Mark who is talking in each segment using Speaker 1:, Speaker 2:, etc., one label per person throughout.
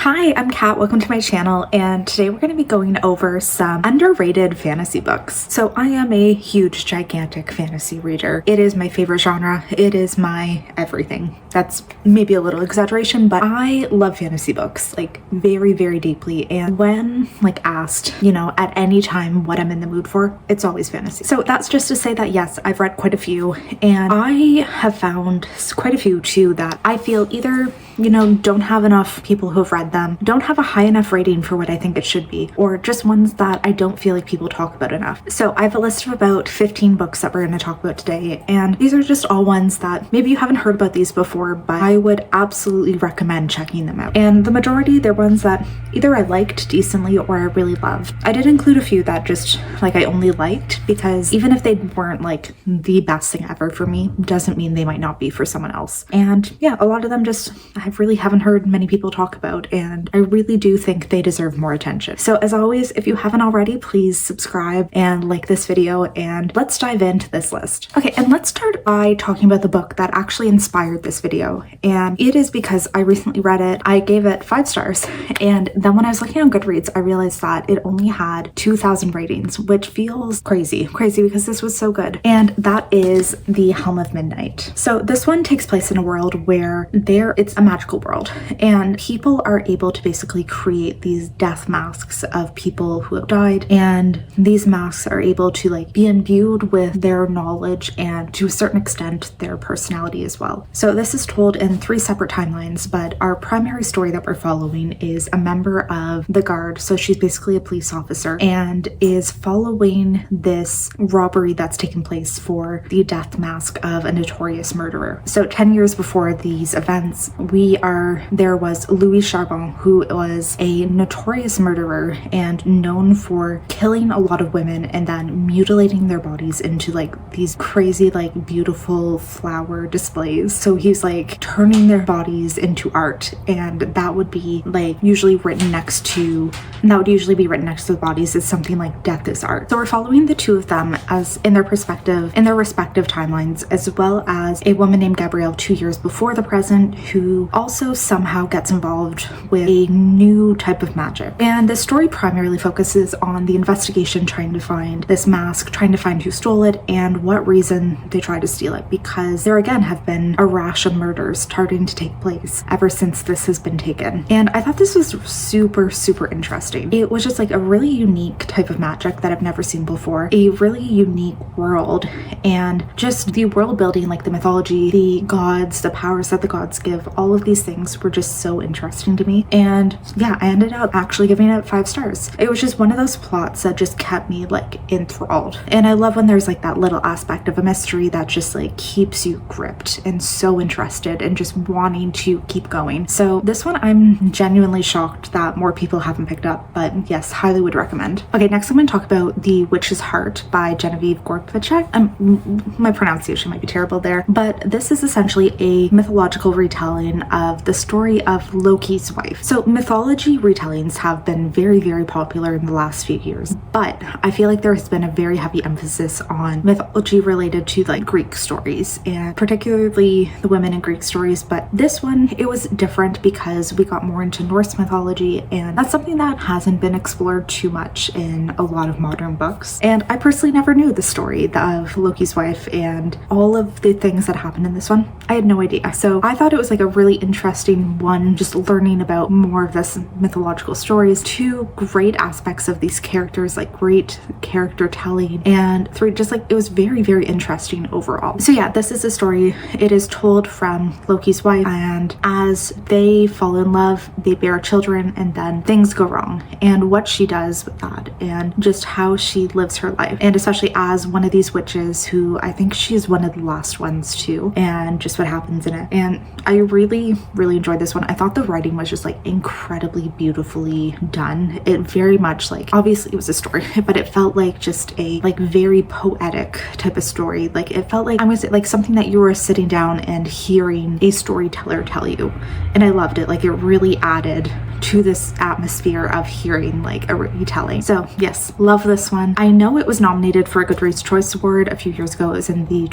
Speaker 1: Hi, I'm Kat. Welcome to my channel, and today we're going to be going over some underrated fantasy books. So I am a huge, gigantic fantasy reader. It is my favorite genre. It is my everything. That's maybe a little exaggeration, but I love fantasy books, like very, very deeply. And when asked, at any time what I'm in the mood for, it's always fantasy. So that's just to say that yes, I've read quite a few, and I have found quite a few too that I feel either don't have enough people who have read them, don't have a high enough rating for what I think it should be, or just ones that I don't feel like people talk about enough. So I have a list of about 15 books that we're going to talk about today, and these are just all ones that maybe you haven't heard about these before, but I would absolutely recommend checking them out. And the majority, they're ones that either I liked decently or I really loved. I did include a few that just I only liked, because even if they weren't the best thing ever for me, doesn't mean they might not be for someone else. And yeah, a lot of them just I really haven't heard many people talk about, and I really do think they deserve more attention. So as always, if you haven't already, please subscribe and like this video, and let's dive into this list. Okay, and let's start by talking about the book that actually inspired this video, and it is because I recently read it. I gave it 5 stars, and then when I was looking on Goodreads, I realized that it only had 2,000 ratings, which feels crazy because this was so good. And that is The Helm of Midnight. So this one takes place in a world where it's a magical world, and people are able to basically create these death masks of people who have died, and these masks are able to be imbued with their knowledge and to a certain extent their personality as well. So this is told in 3 separate timelines, but our primary story that we're following is a member of the guard. So she's basically a police officer and is following this robbery that's taken place for the death mask of a notorious murderer. So 10 years before these events, there was Louis Charbon, who was a notorious murderer and known for killing a lot of women and then mutilating their bodies into these crazy beautiful flower displays. So he's turning their bodies into art, and that would be usually written next to the bodies as something like death is art. So we're following the 2 of them as in their respective timelines, as well as a woman named Gabrielle 2 years before the present, who also somehow gets involved with a new type of magic. And the story primarily focuses on the investigation trying to find this mask, trying to find who stole it and what reason they tried to steal it, because there again have been a rash of murders starting to take place ever since this has been taken. And I thought this was super, super interesting. It was just a really unique type of magic that I've never seen before, a really unique world, and just the world building, the mythology, the gods, the powers that the gods give, all of these things were just so interesting to me. And yeah, I ended up actually giving it 5 stars. It was just one of those plots that just kept me enthralled. And I love when there's that little aspect of a mystery that just keeps you gripped and so interested and just wanting to keep going. So this one, I'm genuinely shocked that more people haven't picked up, but yes, highly would recommend. Okay, next I'm going to talk about The Witch's Heart by Genevieve Gorpacek. My pronunciation might be terrible there, but this is essentially a mythological retelling of the story of Loki's wife. So mythology retellings have been very, very popular in the last few years, but I feel there has been a very heavy emphasis on mythology related to Greek stories, and particularly the women in Greek stories. But this one, it was different because we got more into Norse mythology, and that's something that hasn't been explored too much in a lot of modern books. And I personally never knew the story of Loki's wife and all of the things that happened in this one. I had no idea. So I thought it was a really interesting one, just learning about more of this mythological stories. 2 great aspects of these characters, great character telling, and 3, just it was very, very interesting overall. So yeah, this is a story. It is told from Loki's wife, and as they fall in love, they bear children, and then things go wrong, and what she does with that, and just how she lives her life, and especially as one of these witches, who I think she's one of the last ones too, and just what happens in it. And I really, really enjoyed this one. I thought the writing was just incredibly beautifully done. It very much obviously it was a story, but it felt just a very poetic type of story. It felt I'm gonna say something that you were sitting down and hearing a storyteller tell you, and I loved it. It really added to this atmosphere of hearing a retelling. So yes, love this one. I know it was nominated for a Goodreads Choice Award a few years ago. It was in the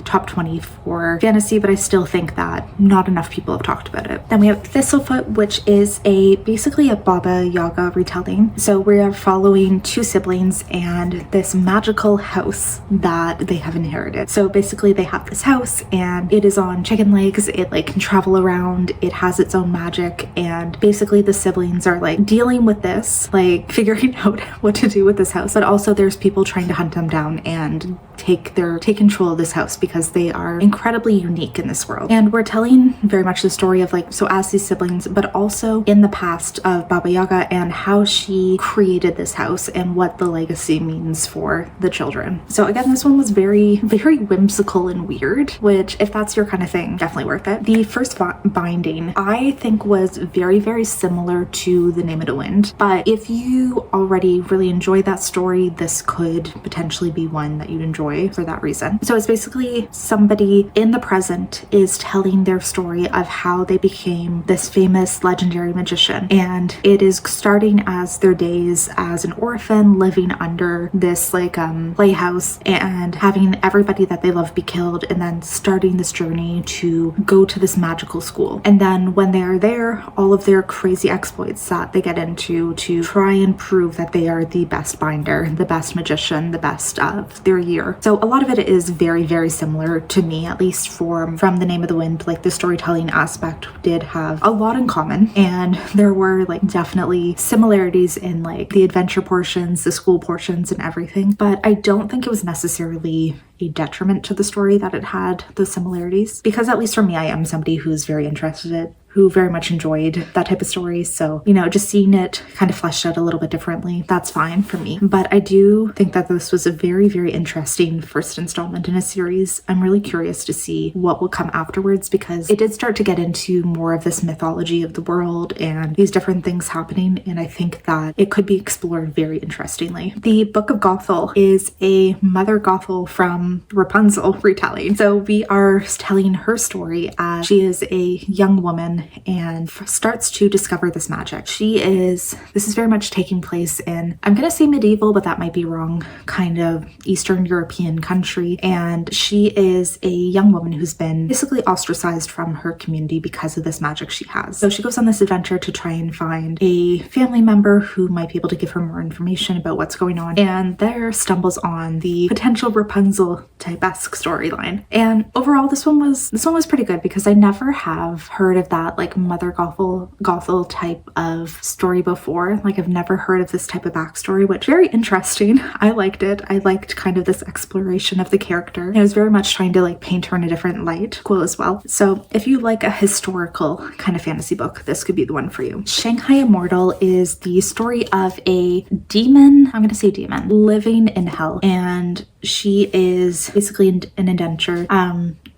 Speaker 1: top 20 for fantasy, but I still think that not enough people have talked about it. Then we have Thistlefoot, which is basically a Baba Yaga retelling. So we are following two siblings and this magical house that they have inherited. So basically they have this house and it is on chicken legs. It like can travel around. It has its own magic, and basically the siblings are like dealing with this, like figuring out what to do with this house. But also there's people trying to hunt them down and take control of this house because they are incredibly unique in this world. And we're telling very much the story of like, so as these siblings, but also in the past of Baba Yaga and how she created this house and what the legacy means for the children. So again, this one was very, very whimsical and weird, which if that's your kind of thing, definitely worth it. The first binding I think was very, very similar to The Name of the Wind, but if you already really enjoy that story, this could potentially be one that you'd enjoy for that reason. So it's basically somebody in the present is telling their story of how they became this famous legendary magician, and it is starting as their days as an orphan living under this like playhouse and having everybody that they love be killed, and then starting this journey to go to this magical school. And then when they are there, all of their crazy exploits that they get into to try and prove that they are the best binder, the best magician, the best of their year. So a lot of it is very, very similar to me, at least from The Name of the Wind. Like the storytelling aspect did have a lot in common, and there were like definitely similarities in like the adventure portions, the school portions and everything. But I don't think it was necessarily a detriment to the story that it had those similarities, because at least for me, I am somebody who's very interested in, who very much enjoyed that type of story. So, you know, just seeing it kind of fleshed out a little bit differently, that's fine for me. But I do think that this was a very, very interesting first installment in a series. I'm really curious to see what will come afterwards, because it did start to get into more of this mythology of the world and these different things happening. And I think that it could be explored very interestingly. The Book of Gothel is a Mother Gothel from Rapunzel retelling. So we are telling her story as she is a young woman and starts to discover this magic. This is very much taking place in, I'm gonna say medieval, but that might be wrong, kind of Eastern European country. And she is a young woman who's been basically ostracized from her community because of this magic she has. So she goes on this adventure to try and find a family member who might be able to give her more information about what's going on, and there stumbles on the potential Rapunzel type-esque storyline. And overall, this one was pretty good, because I never have heard of that like Mother Gothel type of story before. Like I've never heard of this type of backstory, which very interesting. I liked it. I liked kind of this exploration of the character. It was very much trying to like paint her in a different light. Cool as well. So if you like a historical kind of fantasy book, this could be the one for you. Shanghai Immortal is the story of a demon, I'm gonna say demon, living in hell, and she is basically an indenture.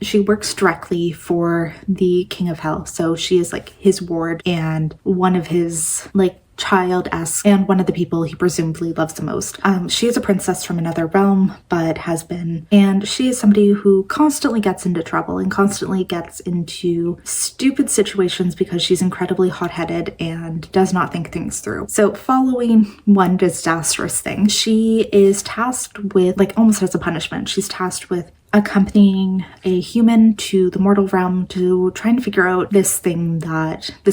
Speaker 1: She works directly for the King of Hell. So she is like his ward and one of his like child-esque, and one of the people he presumably loves the most. She is a princess from another realm, but and she is somebody who constantly gets into trouble and constantly gets into stupid situations because she's incredibly hot-headed and does not think things through. So following one disastrous thing, she is tasked with, like almost as a punishment, she's tasked with accompanying a human to the mortal realm to try and figure out this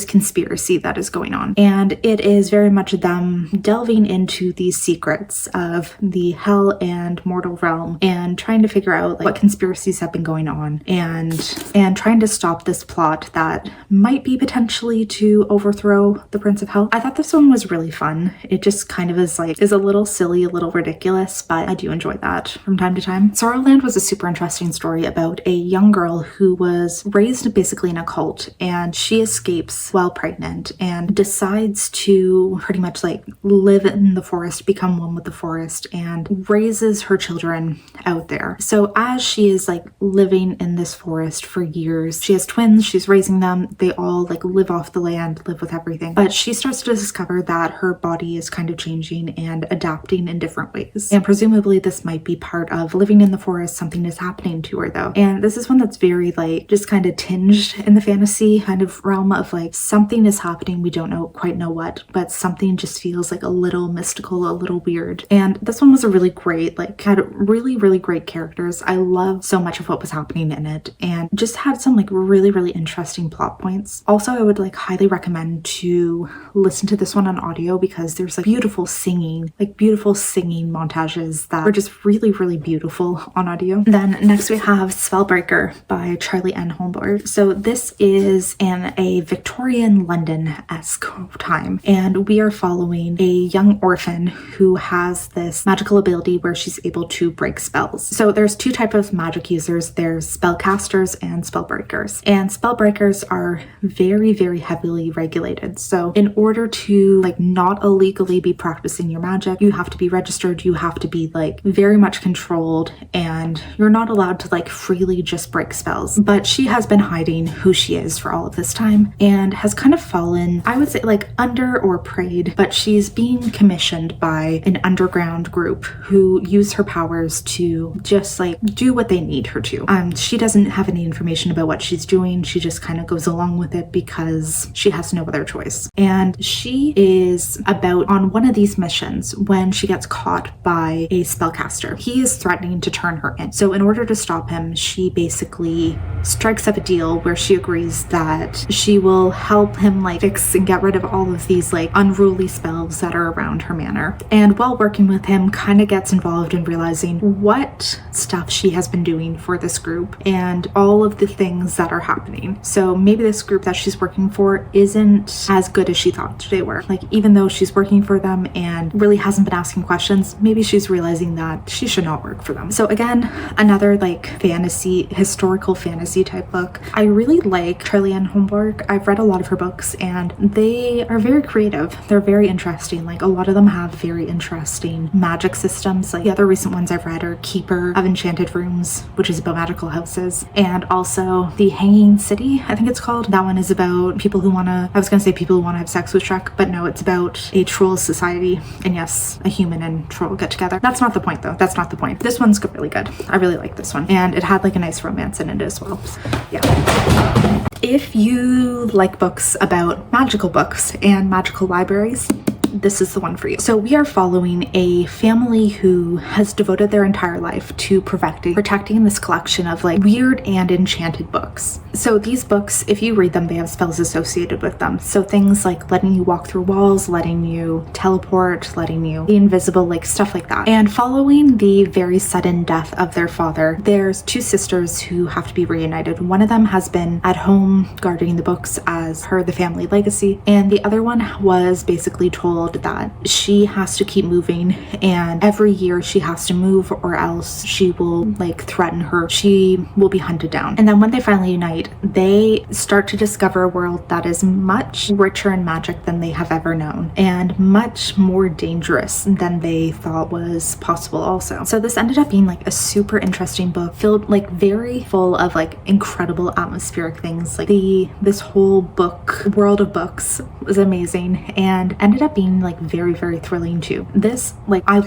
Speaker 1: conspiracy that is going on. And it is very much them delving into these secrets of the hell and mortal realm and trying to figure out like what conspiracies have been going on, and trying to stop this plot that might be potentially to overthrow the Prince of Hell. I thought this one was really fun. It just kind of is a little silly, a little ridiculous, but I do enjoy that from time to time. Sorrowland was a super interesting story about a young girl who was raised basically in a cult, and she escapes while pregnant and decides to pretty much like live in the forest, become one with the forest, and raises her children out there. So as she is like living in this forest for years, she has twins, she's raising them, they all like live off the land, live with everything, but she starts to discover that her body is kind of changing and adapting in different ways. And presumably this might be part of living in the forest, something to is happening to her though. And this is one that's very like just kind of tinged in the fantasy kind of realm of like something is happening, we don't quite know what, but something just feels like a little mystical, a little weird. And this one was a really great, like had really great characters. I loved so much of what was happening in it and just had some like really interesting plot points. Also, I would like highly recommend to listen to this one on audio because there's like beautiful singing montages that are just really beautiful on audio. Then next we have Spellbreaker by Charlie N. Holmberg. So this is in a Victorian London-esque time, and we are following a young orphan who has this magical ability where she's able to break spells. So there's two types of magic users. There's spellcasters and spellbreakers, and spellbreakers are very heavily regulated. So in order to like not illegally be practicing your magic, you have to be registered, you have to be like very much controlled, and you're not allowed to like freely just break spells. But she has been hiding who she is for all of this time and has kind of fallen, I would say, like under or preyed, but she's being commissioned by an underground group who use her powers to just like do what they need her to. She doesn't have any information about what she's doing. She just kind of goes along with it because she has no other choice. And she is about on one of these missions when she gets caught by a spellcaster. He is threatening to turn her in. So in order to stop him, she basically strikes up a deal where she agrees that she will help him like fix and get rid of all of these like unruly spells that are around her manor. And while working with him, kind of gets involved in realizing what stuff she has been doing for this group and all of the things that are happening. So maybe this group that she's working for isn't as good as she thought they were. Like even though she's working for them and really hasn't been asking questions, maybe she's realizing that she should not work for them. So again, another like historical fantasy type book. I really like Charlie Ann Holmberg. I've read a lot of her books and they are very creative. They're very interesting. Like a lot of them have very interesting magic systems. Like the other recent ones I've read are Keeper of Enchanted Rooms, which is about magical houses, and also The Hanging City, I think it's called. That one is about people who want to, I was going to say people who want to have sex with Shrek, but no, it's about a troll society. And yes, a human and troll get together. That's not the point though. That's not the point. This one's really good. I really like this one. And it had like a nice romance in it as well. Yeah. If you like books about magical books and magical libraries, this is the one for you. So we are following a family who has devoted their entire life to protecting this collection of like weird and enchanted books. So these books, if you read them, they have spells associated with them. So things like letting you walk through walls, letting you teleport, letting you be invisible, like stuff like that. And following the very sudden death of their father, there's two sisters who have to be reunited. One of them has been at home guarding the books as the family legacy, and the other one was basically told that she has to keep moving, and every year she has to move or else she will like threaten her. She will be hunted down. And then when they finally unite, they start to discover a world that is much richer in magic than they have ever known and much more dangerous than they thought was possible also. So this ended up being like a super interesting book, filled like very full of like incredible atmospheric things. Like this whole world of books was amazing and ended up being like very thrilling too. This like I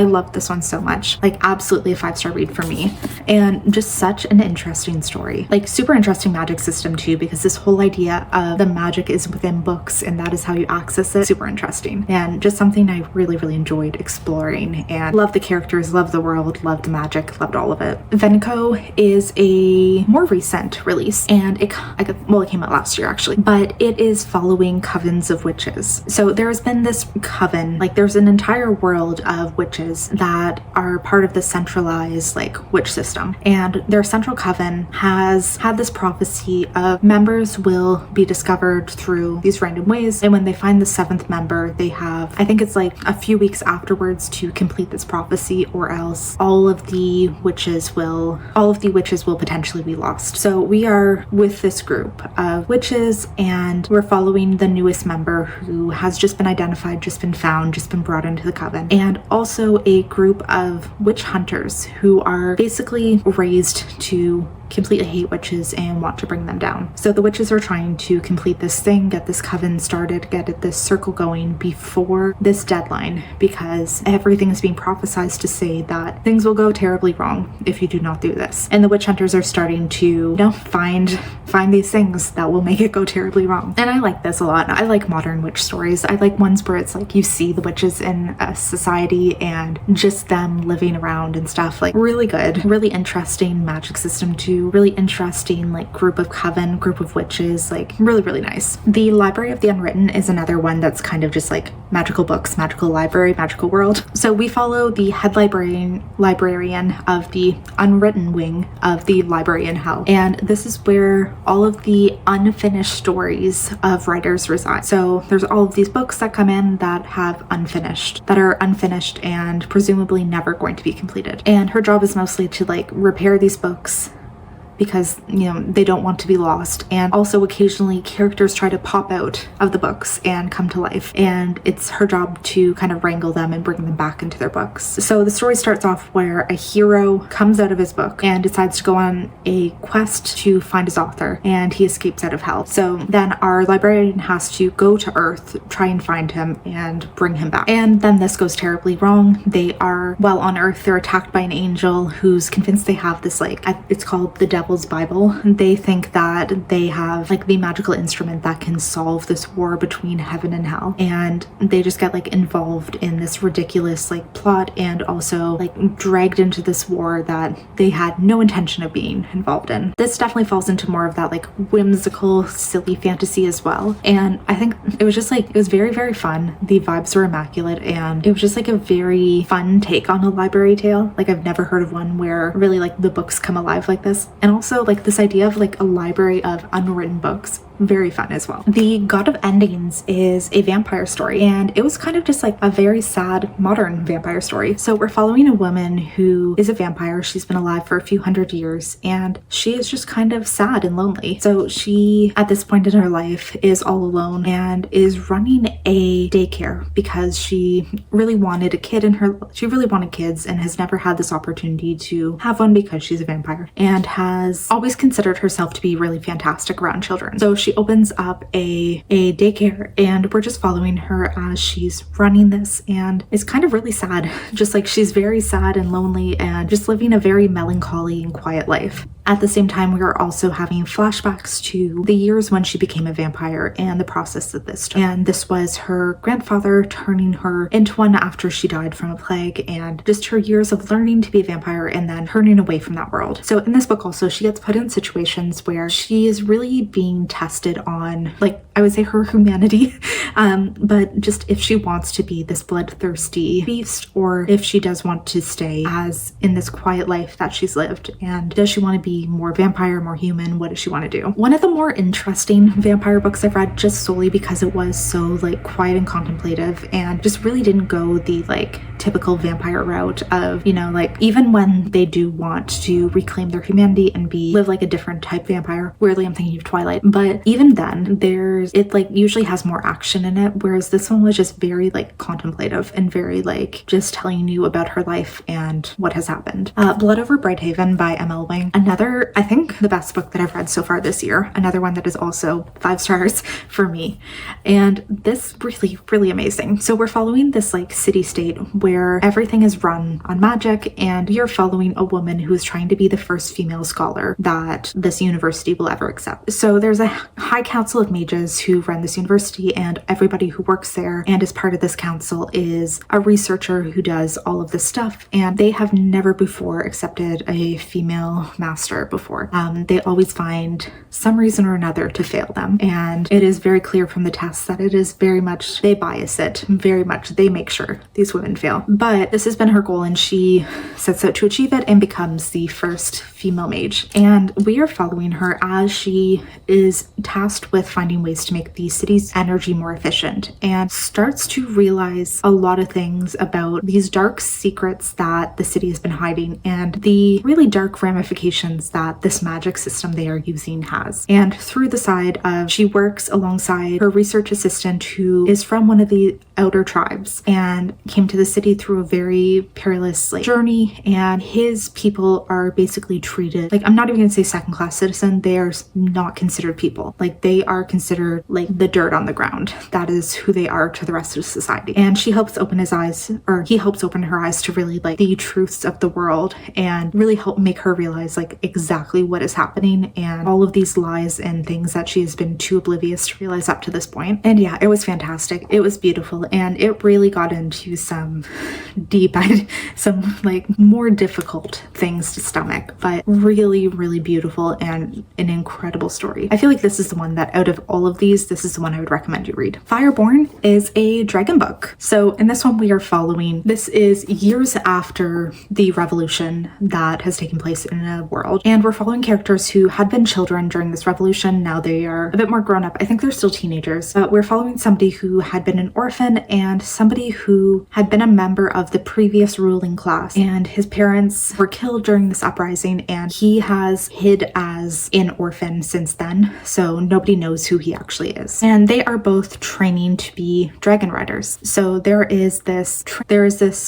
Speaker 1: loved this one so much. Like absolutely a 5-star read for me, and just such an interesting story. Like super interesting magic system too, because this whole idea of the magic is within books and that is how you access it. Super interesting and just something I really enjoyed exploring, and loved the characters, loved the world, loved the magic, loved all of it. Venko is a more recent release, and it came out last year actually, but it is following covens of witches. So there's been this coven, like there's an entire world of witches that are part of the centralized like witch system, and their central coven has had this prophecy of members will be discovered through these random ways, and when they find the 7th member, they have, I think it's like a few weeks afterwards to complete this prophecy, or else all of the witches will potentially be lost. So we are with this group of witches, and we're following the newest member who has just been identified identified, just been found, just been brought into the coven. And also a group of witch hunters who are basically raised to completely hate witches and want to bring them down. So the witches are trying to complete this thing, get this coven started, get this circle going before this deadline, because everything is being prophesized to say that things will go terribly wrong if you do not do this. And the witch hunters are starting to, you know, find these things that will make it go terribly wrong. And I like this a lot. I like modern witch stories. I like ones where it's like you see the witches in a society and just them living around and stuff. Like, really good, really interesting magic system too. Really interesting like group of coven, group of witches, like really nice. The Library of the Unwritten is another one that's kind of just like magical books, magical library, magical world. So we follow the head librarian of the unwritten wing of the library in hell, and this is where all of the unfinished stories of writers reside. So there's all of these books that come in that are unfinished and presumably never going to be completed, and her job is mostly to like repair these books because, you know, they don't want to be lost. And also occasionally characters try to pop out of the books and come to life, and it's her job to kind of wrangle them and bring them back into their books. So the story starts off where a hero comes out of his book and decides to go on a quest to find his author, and he escapes out of hell. So then our librarian has to go to Earth, try and find him and bring him back. And then this goes terribly wrong. While on Earth, they're attacked by an angel who's convinced they have this, like, it's called the Devil's Bible. They think that they have like the magical instrument that can solve this war between heaven and hell, and they just get like involved in this ridiculous like plot and also like dragged into this war that they had no intention of being involved in. This definitely falls into more of that like whimsical, silly fantasy as well, and I think it was just like, it was very fun. The vibes were immaculate, and it was just like a very fun take on a library tale. Like, I've never heard of one where really like the books come alive like this. And also like this idea of like a library of unwritten books, very fun as well. The God of Endings is a vampire story, and it was kind of just like a very sad modern vampire story. So we're following a woman who is a vampire. She's been alive for a few hundred years, and she is just kind of sad and lonely. So she, at this point in her life, is all alone and is running a daycare because she really wanted kids and has never had this opportunity to have one because she's a vampire, and has always considered herself to be really fantastic around children. So she opens up a daycare, and we're just following her as she's running this, and it's kind of really sad. Just like, she's very sad and lonely and just living a very melancholy and quiet life. At the same time, we are also having flashbacks to the years when she became a vampire and the process of this. And this was her grandfather turning her into one after she died from a plague, and just her years of learning to be a vampire and then turning away from that world. So in this book also, she gets put in situations where she is really being tested on, like, I would say her humanity, but just if she wants to be this bloodthirsty beast, or if she does want to stay as in this quiet life that she's lived, and does she want to be more vampire, more human? What does she want to do? One of the more interesting vampire books I've read, just solely because it was so like quiet and contemplative, and just really didn't go the like typical vampire route of, you know, like, even when they do want to reclaim their humanity and live like a different type vampire. Weirdly, I'm thinking of Twilight, but even then it like usually has more action in it, whereas this one was just very like contemplative and very like just telling you about her life and what has happened. Blood Over Brighthaven by M.L. Wing, another, I think, the best book that I've read so far this year. Another one that is also 5 stars for me, and this really amazing. So we're following this like city-state where everything is run on magic, and you're following a woman who is trying to be the first female scholar that this university will ever accept. So there's a high council of mages who run this university, and everybody who works there and is part of this council is a researcher who does all of this stuff, and they have never before accepted a female master before. They always find some reason or another to fail them, and it is very clear from the tests that it is very much, they bias it very much. They make sure these women fail, but this has been her goal, and she sets out to achieve it and becomes the first female mage. And we are following her as she is tasked with finding ways to make the city's energy more efficient, and starts to realize a lot of things about these dark secrets that the city has been hiding, and the really dark ramifications that this magic system they are using has. And through the side of, she works alongside her research assistant, who is from one of the outer tribes and came to the city through a very perilous journey, and his people are basically treated like, I'm not even gonna say second class citizen, they are not considered people. Like, they are considered like the dirt on the ground. That is who they are to the rest of society. And she helps open his eyes, or he helps open her eyes to really like the truths of the world and really help make her realize like exactly what is happening and all of these lies and things that she has been too oblivious to realize up to this point. And yeah, it was fantastic. It was beautiful, and it really got into some deep, some like more difficult things to stomach, but really, really beautiful and an incredible story. I feel like this is the one that out of all of these, this is the one I would recommend you read. Fireborn is a dragon book. So in this one we are following, this is years after the revolution that has taken place in a world, and we're following characters who had been children during this revolution. Now they are a bit more grown up. I think they're still teenagers, but we're following somebody who had been an orphan and somebody who had been a member of the previous ruling class, and his parents were killed during this uprising, and he has hid as an orphan since then, so nobody knows who he actually is. And they are both training to be dragon riders. So there is this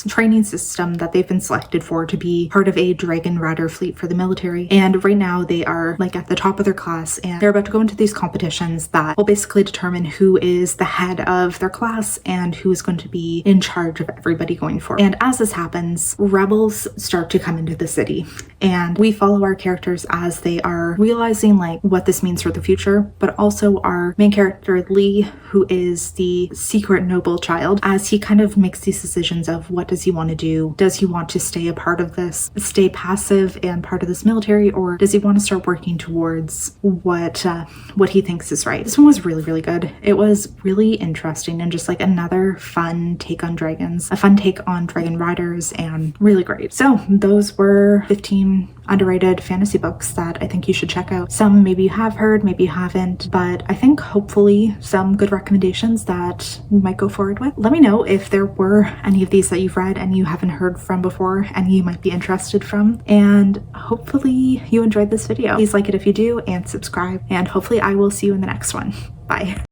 Speaker 1: training system that they've been selected for to be part of a dragon rider fleet for the military, and right now they are like at the top of their class, and they're about to go into these competitions that will basically determine who is the head of their class and who is going to be in charge of everybody going forward. And as this happens, rebels start to come into the city, and we follow our characters as they are realizing like what this means for the future, but also our main character Lee, who is the secret noble child, as he kind of makes these decisions of what does he want to do. Does he want to stay a part of this, stay passive and part of this military, or does he want to start working towards what he thinks is right? This one was really, really good. It was really interesting and just like another fun take on dragons, a fun take on dragon riders, and really great. So those were 15 underrated fantasy books that I think you should check out. Some maybe you have heard, maybe you haven't, but I think hopefully some good recommendations that you might go forward with. Let me know if there were any of these that you've read and you haven't heard from before and you might be interested from, and hopefully you enjoyed this video. Please like it if you do and subscribe, and hopefully I will see you in the next one. Bye.